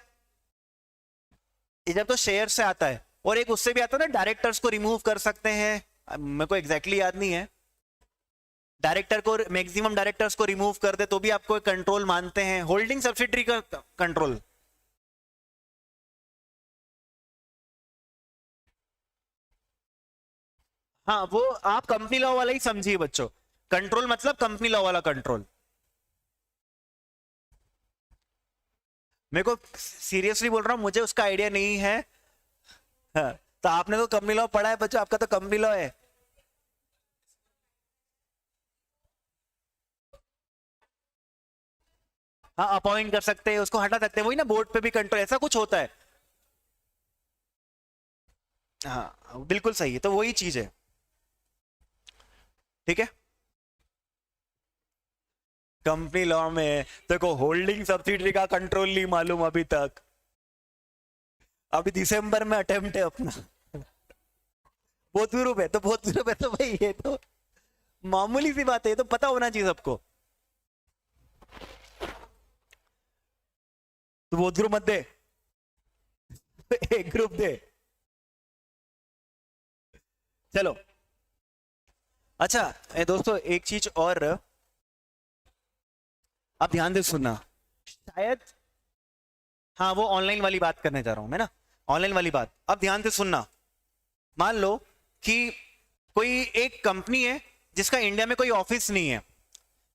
S1: जब तो शेयर से आता है, और एक उससे भी आता है ना, डायरेक्टर्स को रिमूव कर सकते हैं। मेरे को एग्जैक्टली याद नहीं है, डायरेक्टर को, मैक्सिमम डायरेक्टर्स को रिमूव कर दे तो भी आपको कंट्रोल मानते हैं। होल्डिंग सब्सिडरी का कंट्रोल, हाँ वो आप कंपनी लॉ वाला ही समझिए बच्चों। कंट्रोल मतलब कंपनी लॉ वाला कंट्रोल। मेरे को सीरियसली बोल रहा हूं, मुझे उसका आइडिया नहीं है। हाँ, तो आपने तो कंपनी लॉ पढ़ा है बच्चों, आपका तो कंपनी लॉ है। हाँ, अपॉइंट कर सकते हैं, उसको हटा सकते हैं, वही ना, बोर्ड पे भी कंट्रोल, ऐसा कुछ होता है। हाँ बिल्कुल सही है, तो वही चीज है। ठीक है। कंपनी लॉ में देखो, होल्डिंग सब्सिडरी का कंट्रोल नहीं मालूम अभी तक, अभी दिसंबर में अटेम्प्ट है अपना। बहुत ग्रुप है तो बहुत ग्रुप है, तो भाई ये तो मामूली सी बात है, ये तो पता होना चाहिए सबको। तो बहुत ग्रुप मत दे, एक ग्रुप दे। चलो अच्छा दोस्तों, एक चीज और आप ध्यान से सुनना, शायद, हाँ वो ऑनलाइन वाली बात करने जा रहा हूं मैं ना, ऑनलाइन वाली बात। अब ध्यान से सुनना, मान लो कि कोई एक कंपनी है जिसका इंडिया में कोई ऑफिस नहीं है,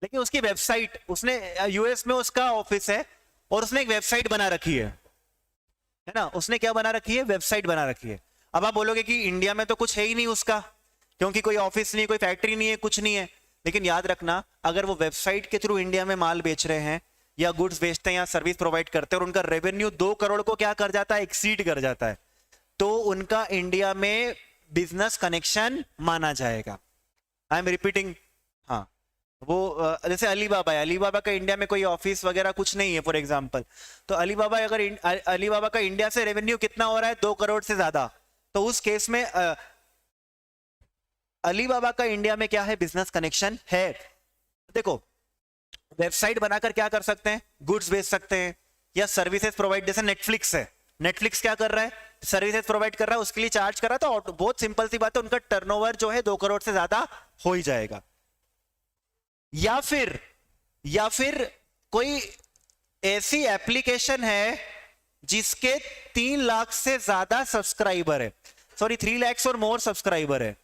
S1: लेकिन उसकी वेबसाइट, उसने यूएस में उसका ऑफिस है और उसने एक वेबसाइट बना रखी है ना, उसने क्या बना रखी है? वेबसाइट बना रखी है। अब आप बोलोगे कि इंडिया में तो कुछ है ही नहीं उसका, क्योंकि कोई ऑफिस नहीं, कोई फैक्ट्री नहीं है, कुछ नहीं है। लेकिन याद रखना, अगर वो वेबसाइट के थ्रू इंडिया में माल बेच रहे हैं या गुड्स बेचते हैं या सर्विस प्रोवाइड करते हैं और उनका रेवेन्यू 2 करोड़ को क्या कर जाता है? एक्सीड कर जाता है, तो उनका इंडिया में बिजनेस कनेक्शन माना जाएगा। I am repeating. हाँ, वो जैसे अलीबाबा है, अलीबाबा का इंडिया में कोई ऑफिस वगैरह कुछ नहीं है फॉर एग्जांपल, तो अलीबाबा, अगर अलीबाबा का इंडिया से रेवेन्यू कितना हो रहा है? 2 करोड़ से ज्यादा, तो उस केस में अलीबाबा का इंडिया में क्या है? बिजनेस कनेक्शन है। देखो, वेबसाइट बनाकर क्या कर सकते हैं? गुड्स बेच सकते हैं या सर्विसेज प्रोवाइड, जैसे नेटफ्लिक्स है, नेटफ्लिक्स क्या कर रहा है? सर्विसेज प्रोवाइड कर रहा है, उसके लिए चार्ज कर रहा है, तो बहुत सिंपल सी बात है, उनका टर्नओवर जो है 2 करोड़ से ज्यादा हो ही जाएगा। या फिर कोई ऐसी एप्लीकेशन है जिसके 3 लाख से ज्यादा सब्सक्राइबर है, सॉरी 3 लाख और मोर सब्सक्राइबर है।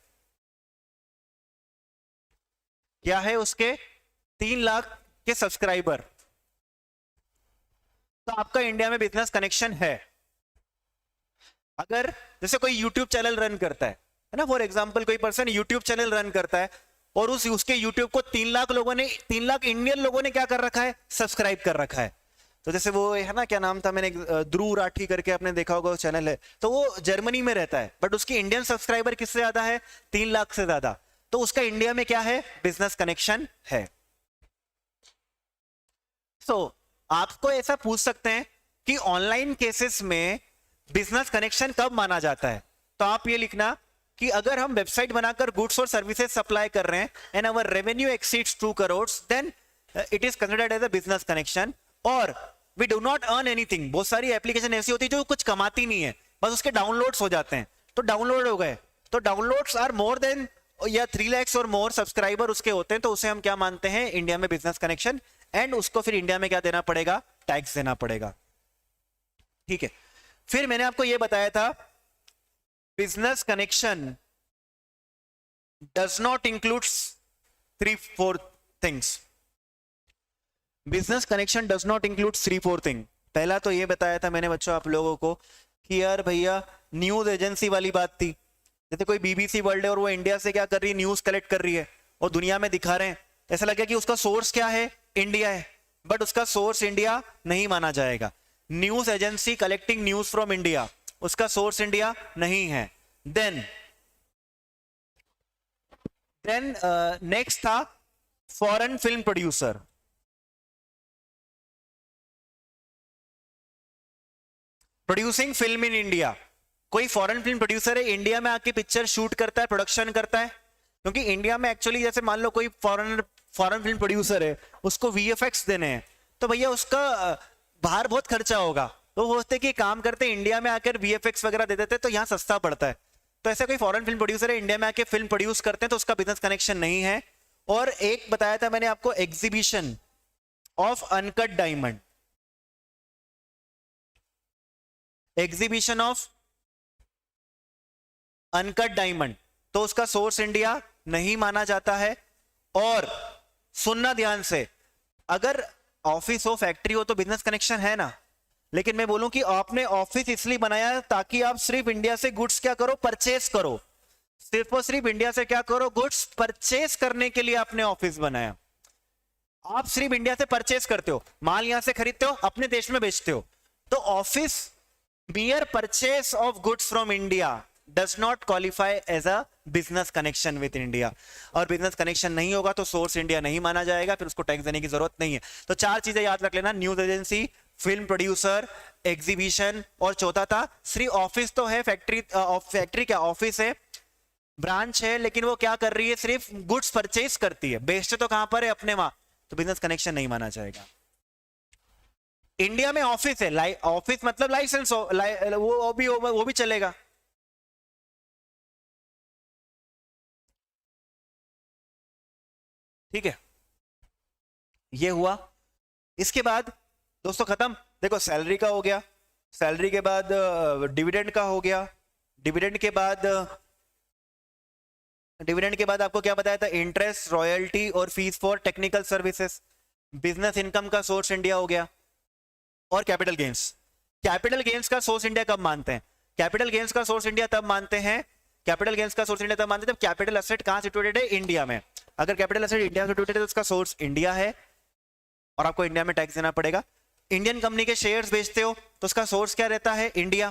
S1: क्या है उसके? 3 लाख के सब्सक्राइबर, तो आपका इंडिया में बिजनेस कनेक्शन है। अगर जैसे कोई यूट्यूब चैनल रन करता है ना, फॉर एग्जांपल कोई पर्सन यूट्यूब चैनल रन करता है, और उस उसके यूट्यूब को 3 लाख लोगों ने, 3 लाख इंडियन लोगों ने क्या कर रखा है, सब्सक्राइब कर रखा है। तो जैसे वो है ना, क्या नाम था, मैंने ध्रुव राठी करके आपने देखा होगा, चैनल है, तो वो जर्मनी में रहता है, बट उसकी इंडियन सब्सक्राइबर किससे ज्यादा है, 3 लाख से ज्यादा। तो उसका इंडिया में क्या है, बिजनेस कनेक्शन है। तो आपको ऐसा पूछ सकते हैं कि ऑनलाइन केसेस में बिजनेस कनेक्शन कब माना जाता है, तो आप ये लिखना कि अगर हम वेबसाइट बनाकर गुड्स और सर्विसेज सप्लाई कर रहे हैं and our revenue exceeds 2 crore, then it is considered as a business connection. और we do not earn anything, बहुत सारी एप्लीकेशन ऐसी होती है जो कुछ कमाती नहीं है, बस उसके डाउनलोड्स हो जाते हैं, तो डाउनलोड हो गए, तो डाउनलोड्स आर मोर देन या 3 लाख और मोर सब्सक्राइबर उसके होते हैं, तो उसे हम क्या मानते हैं, इंडिया में बिजनेस कनेक्शन, एंड उसको फिर इंडिया में क्या देना पड़ेगा, टैक्स देना पड़ेगा। ठीक है, फिर मैंने आपको यह बताया था business connection does not include 3-4 things. Business connection does not include 3-4 thing. पहला तो ये बताया था मैंने बच्चों आप लोगों को कि यार भैया न्यूज एजेंसी वाली बात थी, जैसे कोई बीबीसी वर्ल्ड है और वो इंडिया से क्या कर रही है, न्यूज कलेक्ट कर रही है और दुनिया में दिखा रहे हैं, ऐसा लगे कि उसका सोर्स क्या है, इंडिया है, बट उसका सोर्स इंडिया नहीं माना जाएगा। News agency collecting news from India, उसका सोर्स इंडिया नहीं है। देन नेक्स्ट था foreign film producer. Producing film in India, कोई फॉरेन फिल्म प्रोड्यूसर है, इंडिया में आके पिक्चर शूट करता है, प्रोडक्शन करता है, क्योंकि इंडिया में एक्चुअली जैसे मान लो कोई फॉरेन फिल्म प्रोड्यूसर है, उसको वीएफएक्स देने हैं, तो भैया उसका बाहर बहुत खर्चा होगा, तो वो सोचते कि काम करते इंडिया में आकर वीएफएक्स वगैरह दे देते तो यहाँ सस्ता पड़ता है। तो ऐसा कोई फॉरेन फिल्म प्रोड्यूसर है, इंडिया में आके फिल्म प्रोड्यूस करते हैं, तो उसका बिजनेस कनेक्शन नहीं है। और एक बताया था मैंने आपको exhibition of uncut diamond, exhibition of uncut diamond, तो उसका सोर्स इंडिया नहीं माना जाता है। और सुनना ध्यान से, अगर ऑफिस हो फैक्ट्री हो तो बिजनेस कनेक्शन है ना, लेकिन मैं बोलूं कि आपने ऑफिस इसलिए बनाया ताकि आप सिर्फ इंडिया से गुड्स क्या करो, परचेस करो, सिर्फ और सिर्फ इंडिया से क्या करो, गुड्स परचेस करने के लिए आपने ऑफिस बनाया। आप सिर्फ इंडिया से परचेस करते हो, माल यहां से खरीदते हो, अपने देश में बेचते हो, तो office mere purchase of goods from India does not qualify as a business connection with India। और बिजनेस कनेक्शन नहीं होगा तो सोर्स इंडिया नहीं माना जाएगा, फिर उसको टैक्स देने की जरूरत नहीं है। तो 4 चीजें याद रख लेना, news agency, film producer, exhibition, और चौथा था सिर्फ ऑफिस तो है, फैक्ट्री क्या ऑफिस है, ब्रांच है, लेकिन वो क्या कर रही है, सिर्फ गुड्स परचेज करती है, बेचते तो कहां पर है, अपने वहां, तो बिजनेस कनेक्शन नहीं माना जाएगा। इंडिया में ऑफिस है, ऑफिस मतलब लाइसेंस हो, वो भी चलेगा। ठीक है, ये हुआ। इसके बाद दोस्तों खत्म, देखो सैलरी का हो गया, सैलरी के बाद डिविडेंड का हो गया, डिविडेंड के बाद आपको क्या बताया था, इंटरेस्ट, रॉयल्टी और fees for technical services. Business income का सोर्स इंडिया हो गया। और कैपिटल गेन्स, कैपिटल गेन्स का सोर्स इंडिया कब मानते हैं, कैपिटल गेन्स का सोर्स इंडिया तब मानते हैं, कैपिटल गेन्स का सोर्स इंडिया तब मानते हैं जब कैपिटल एसेट कहां सिचुएटेड है, इंडिया में। अगर कैपिटल एसेट इंडिया में सिचुएटेड है तो उसका सोर्स इंडिया है और आपको इंडिया में टैक्स देना पड़ेगा। इंडियन कंपनी के शेयर्स बेचते हो तो उसका सोर्स क्या रहता है, इंडिया।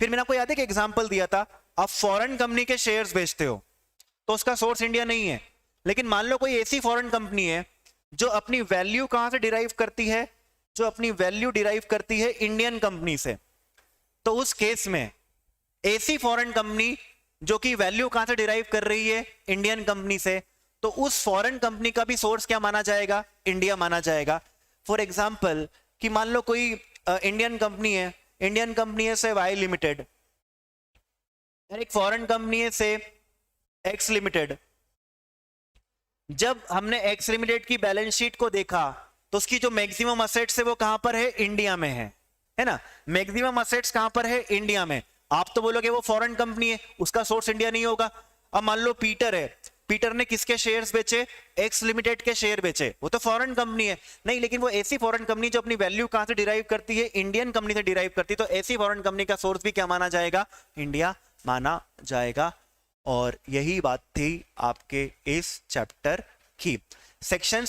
S1: फिर मैंने आपको याद है कि एग्जांपल दिया था, आप फॉरेन कंपनी के शेयर्स बेचते हो तो उसका सोर्स इंडिया नहीं है, लेकिन मान लो कोई ऐसी फॉरेन कंपनी है जो अपनी वैल्यू कहां से डिराइव करती है, जो अपनी वैल्यू डिराइव करती है इंडियन कंपनी से, तो उस केस में ऐसी फॉरेन कंपनी जो कि वैल्यू कहां से डिराइव कर रही है, इंडियन कंपनी से, तो उस फॉरेन कंपनी का भी सोर्स क्या माना जाएगा, इंडिया माना जाएगा। फॉर एग्जांपल कि मान लो कोई इंडियन कंपनी है, इंडियन कंपनी है से वाई लिमिटेड, एक फॉरेन कंपनी है से एक्स लिमिटेड। जब हमने एक्स लिमिटेड की बैलेंस शीट को देखा तो उसकी जो मैक्सिमम असेट्स है वो कहां पर है, इंडिया में है ना, मैक्सिमम असेट्स कहां पर है, इंडिया में। आप तो बोलोगे वो फॉरेन कंपनी है, उसका सोर्स इंडिया नहीं होगा। अब मान लो पीटर है, पीटर ने किसके शेयर्स बेचे, एक्स लिमिटेड के शेयर बेचे, वो तो फॉरेन कंपनी है नहीं, लेकिन वो ऐसी फॉरेन कंपनी जो अपनी वैल्यू कहां से डिराइव करती है, इंडियन कंपनी से डिराइव करती है, तो ऐसी फॉरेन कंपनी का सोर्स भी क्या माना जाएगा, इंडिया माना जाएगा। और यही बात थी आपके इस चैप्टर की। सेक्शन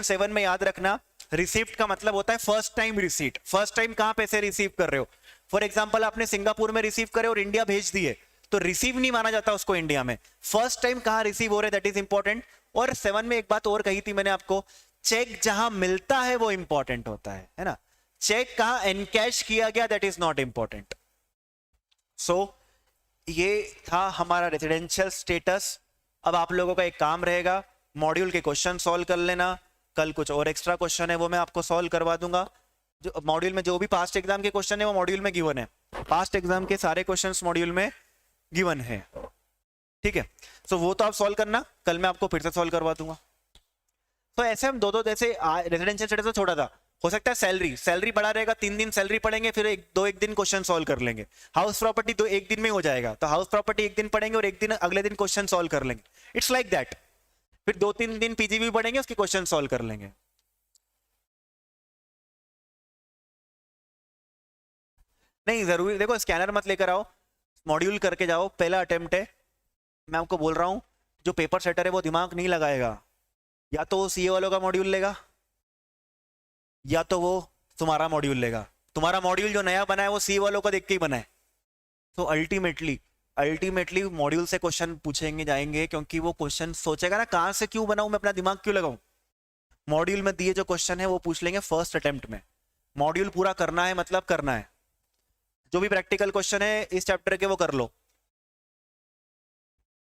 S1: 7 में याद रखना, रिसीव्ड का मतलब होता है first time receipt. First time कहां पैसे रिसीव कर रहे हो? फॉर एग्जांपल आपने सिंगापुर में रिसीव करे और इंडिया भेज दिए तो रिसीव नहीं माना जाता उसको इंडिया में। फर्स्ट टाइम कहां रिसीव हो रहे, दैट इज इंपॉर्टेंट। और 7 में एक बात और कही थी मैंने आपको, चेक जहां मिलता है वो इंपॉर्टेंट होता है ना। चेक कहां एनकैश किया गया दैट इज नॉट इंपॉर्टेंट। सो ये था हमारा रेजिडेंशियल स्टेटस। अब आप लोगों का एक काम रहेगा, मॉड्यूल के क्वेश्चन सॉल्व कर लेना। कल कुछ और एक्स्ट्रा क्वेश्चन है वो मैं आपको सॉल्व करवा दूंगा। जो मॉड्यूल में जो भी पास्ट एग्जाम के क्वेश्चन है वो मॉड्यूल में गिवन है। पास्ट एग्जाम के सारे क्वेश्चंस मॉड्यूल में गिवन है, ठीक है। सो वो तो आप सॉल्व करना, कल मैं आपको फिर से सॉल्व करवा दूंगा। तो ऐसे हम दो जैसे रेजिडेंशियल स्टेटस तो छोटा था, हो सकता है सैलरी बड़ा रहेगा, 3 दिन सैलरी पढ़ेंगे, फिर एक दिन क्वेश्चन सॉल्व कर लेंगे। हाउस प्रॉपर्टी तो एक दिन में हो जाएगा, तो हाउस प्रॉपर्टी एक दिन पढ़ेंगे और एक दिन अगले दिन क्वेश्चन सॉल्व कर लेंगे। It's like that. फिर 2-3 दिन पीजीबी पढ़ेंगे, उसके क्वेश्चन सॉल्व कर लेंगे। नहीं जरूरी, देखो स्कैनर मत लेकर आओ, मॉड्यूल करके जाओ, पहला अटेम्प्ट है। मैं आपको बोल रहा हूं जो पेपर सेटर है वो दिमाग नहीं लगाएगा, या तो वो सीए वालों का मॉड्यूल लेगा या तो वो तुम्हारा मॉड्यूल लेगा। तुम्हारा मॉड्यूल जो नया बना है वो सी वालों का देख के ही बना है। तो अल्टीमेटली मॉड्यूल से क्वेश्चन पूछेंगे जाएंगे, क्योंकि वो क्वेश्चन सोचेगा ना कहां से क्यों बनाऊं, मैं अपना दिमाग क्यों लगाऊं। मॉड्यूल में दिए जो क्वेश्चन है वो पूछ लेंगे फर्स्ट अटेम्प्ट में। मॉड्यूल पूरा करना है मतलब करना है। जो भी प्रैक्टिकल क्वेश्चन है इस चैप्टर के वो कर लो,